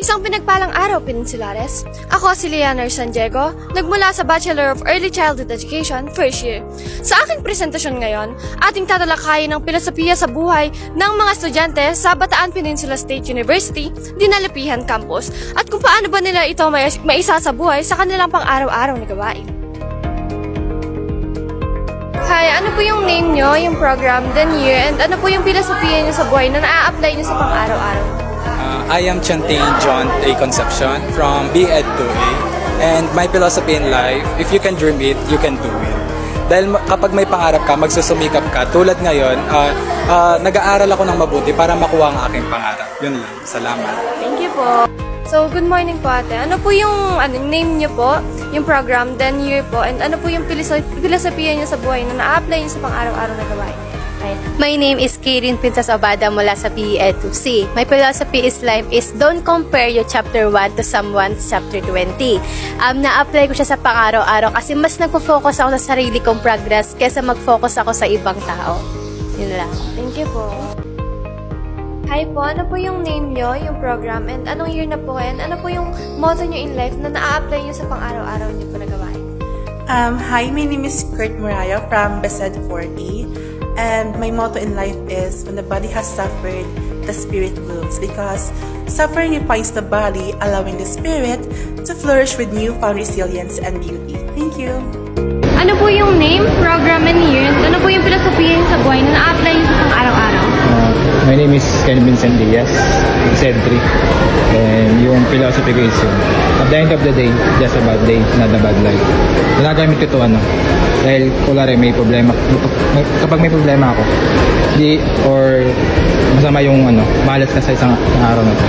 Isang pinagpalang araw, Peninsulares. Ako si Leonor San Diego, nagmula sa Bachelor of Early Childhood Education, first year. Sa aking presentasyon ngayon, ating tatalakayin ang filosofiya sa buhay ng mga estudyante sa Bataan Peninsula State University, Dinalapihan Campus, at kung paano ba nila ito maisa sa buhay sa kanilang pang-araw-araw na gawain. Hi, ano po yung name nyo, yung program, then year, and ano po yung filosofiya nyo sa buhay na na-a-apply nyo sa pang-araw-araw? I am Chanting John A. Concepcion from BEd 2A, and my philosophy in life, if you can dream it, you can do it. Dahil kapag may pangarap ka, magsusumikap ka. Tulad ngayon, nag-aaral ako ng mabuti para makuha ang aking pangarap. Yun lang. Salamat. Thank you po. So, good morning po ate. Ano po yung name niyo po, yung program, then year po, and ano po yung filosofiya niyo sa buhay na na-apply niyo sa pang-araw-araw na gawain? My name is Kirin Princess Obada mula sa BEd 2C. My philosophy is life is don't compare your chapter 1 to someone's chapter 20. Na-apply ko siya sa pang-araw-araw kasi mas nagpo-focus ako sa sarili kong progress kaysa mag-focus ako sa ibang tao. Yun lang. Thank you po. Hi po, ano po yung name nyo, yung program, and anong year na po kayo, and ano po yung motto nyo in life na na-apply nyo sa pang-araw-araw nyo po na gawain? Hi, my name is Kurt Morayo from BESED 4A. And my motto in life is, when the body has suffered, the spirit blooms. Because suffering refines the body, allowing the spirit to flourish with newfound resilience and beauty. Thank you. Ano po yung name, program, and year? Ano po yung filosofiya sa buhay na na-apply nyo sa pang-araw-araw? My name is Ken Vincent Diaz, BESED 3. And yung philosophy ko is at the end of the day, just a bad day, not a bad life. Ginagamit ko ito dahil kulare may problema. Kapag may problema ako, or masama yung malas ka sa isang araw na ito,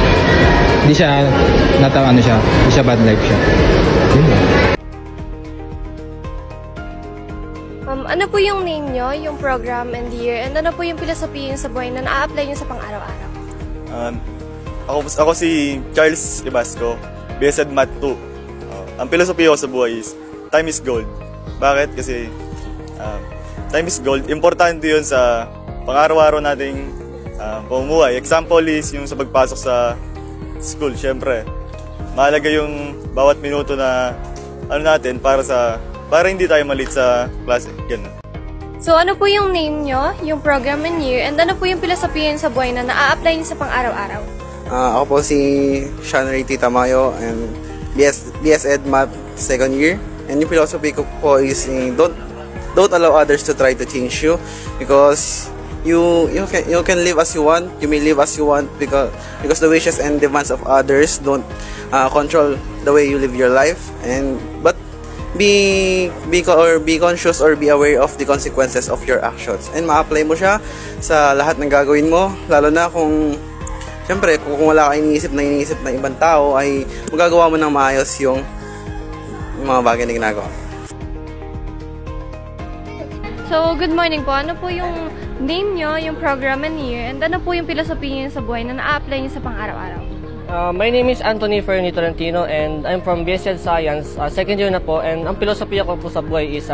hindi siya hindi siya bad life siya. Ano po yung name nyo, yung program and year, and ano po yung filosofiya nyo sa buhay na na-apply nyo sa pang-araw-araw? Ako si Charles Ibasco, BESED Math 2. Ang filosofiya ko sa buhay is, time is gold. Bakit? Kasi time is gold. Importante yun sa pang-araw-araw nating pamumuhay. Example is yung sa pagpasok sa school. Siyempre, mahalaga yung bawat minuto na natin para hindi tayo malit sa klase. Ganun. So, ano po yung name nyo, yung program and year, and ano po yung filosofiya nyo sa buhay na na-a-apply nyo sa pang-araw-araw? Ako po si Sean Ray Tamayo, and BESED Math 2nd year. And yung philosophy ko po is don't allow others to try to change you, because you can live as you want, you may live as you want, because the wishes and demands of others don't control the way you live your life. But be conscious or be aware of the consequences of your actions, and ma-apply mo siya sa lahat ng gagawin mo, lalo na kung wala ka iniisip na ibang tao, ay magagawa mo ng maayos yung mga bagay na ginagawa. So, good morning po. Ano po yung name nyo, yung program and year, and ano po yung filosofiya nyo sa buhay na na-apply nyo sa pang-araw-araw? My name is Anthony Fernie Tolentino, and I'm from BESED Science, second year na po, and ang filosofiya ko po sa buhay is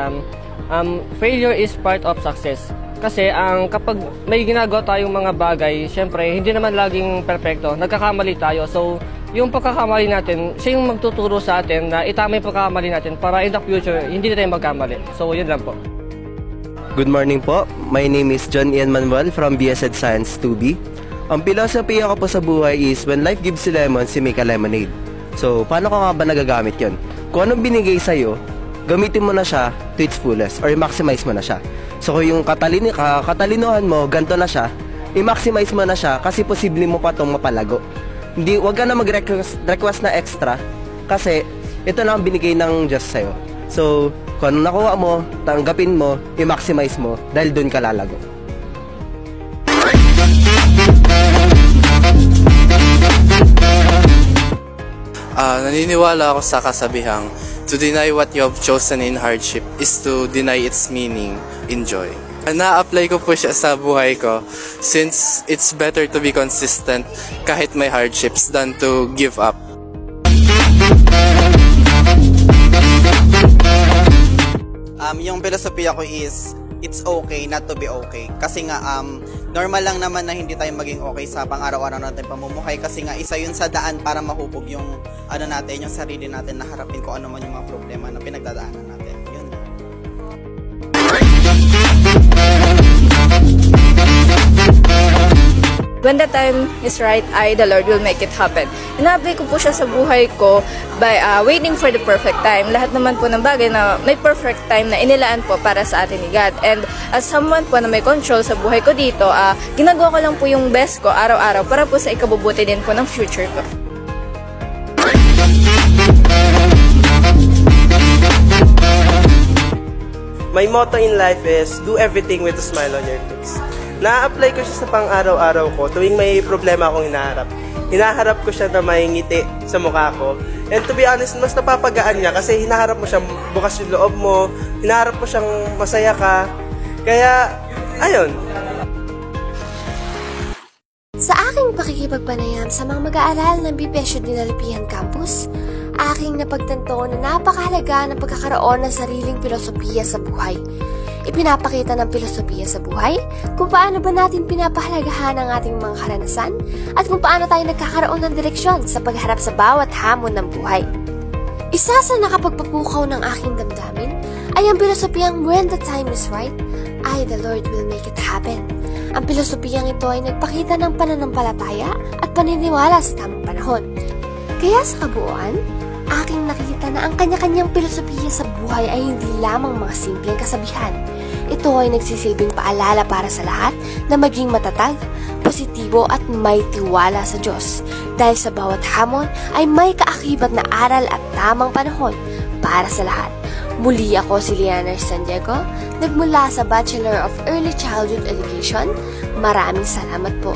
failure is part of success. Kasi kapag may ginagawa tayong mga bagay, syempre hindi naman laging perfecto, nagkakamali tayo. So yung pagkakamali natin, siya yung magtuturo sa atin na itama yung pagkakamali natin para in the future hindi na tayo magkamali. So yun lang po. Good morning po. My name is John Ian Manuel from BESED Science 2B. Ang philosophy ko po sa buhay is, when life gives you lemons, you make a lemonade. So, paano ka nga ba nagagamit yun? Kung anong binigay sa'yo, gamitin mo na siya to its fullest, or i-maximize mo na siya. So, kung yung katalinuhan mo, ganito na siya, i-maximize mo na siya kasi posible mo pa itong mapalago. Huwag ka na mag-request na extra kasi ito na ang binigay ng Diyos sa'yo. So, kung anong nakuha mo, tanggapin mo, i-maximize mo dahil doon ka lalago. Naniniwala ako sa kasabihang, to deny what you have chosen in hardship is to deny its meaning in joy. Na-apply ko po siya sa buhay ko since it's better to be consistent kahit may hardships than to give up. yung filosofiya ko is, it's okay not to be okay. Kasi nga, normal lang naman na hindi tayo maging okay sa pang-araw-araw natin pamumuhay. Kasi nga, isa yun sa daan para mahubog yung, natin, yung sarili natin na harapin kung ano man yung mga problema na pinagdadaanan natin. Yun. When the time is right, the Lord will make it happen. Ina-apply ko po siya sa buhay ko by waiting for the perfect time. Lahat naman po ng bagay na may perfect time na inilaan po para sa atin ni God. And as someone po na may control sa buhay ko dito, ginagawa ko lang po yung best ko araw-araw para po sa ikabubuti din po ng future ko. My motto in life is, do everything with a smile on your face. Na-apply ko siya sa pang-araw-araw ko tuwing may problema akong hinaharap. Hinaharap ko siya na may ngiti sa mukha ko. And to be honest, mas napapagaan niya kasi hinaharap mo siyang bukas yung loob mo, hinaharap mo siyang masaya ka. Kaya, ayun. Sa aking pakikipagpanayam sa mga mag-aaral ng BPSU Dinalipihan Campus, aking napagtanto na napakahalaga ng pagkakaroon ng sariling filosofiya sa buhay. Ipinapakita ng filosofiya sa buhay kung paano ba natin pinapahalagahan ang ating mga karanasan at kung paano tayo nagkakaroon ng direksyon sa pagharap sa bawat hamon ng buhay. Isa sa nakapagpapukaw ng aking damdamin ay ang filosofiyang when the time is right, the Lord will make it happen. Ang filosofiyang ito ay nagpakita ng pananampalataya at paniniwala sa tamang panahon. Kaya sa kabuuan, aking nakita na ang kanya-kanyang filosofiya sa buhay ay hindi lamang mga simpleng kasabihan. Ito ay nagsisilbing paalala para sa lahat na maging matatag, positibo at may tiwala sa Diyos. Dahil sa bawat hamon ay may kaakibat na aral at tamang panahon para sa lahat. Muli ako si Liana San Diego, nagmula sa Bachelor of Early Childhood Education. Maraming salamat po.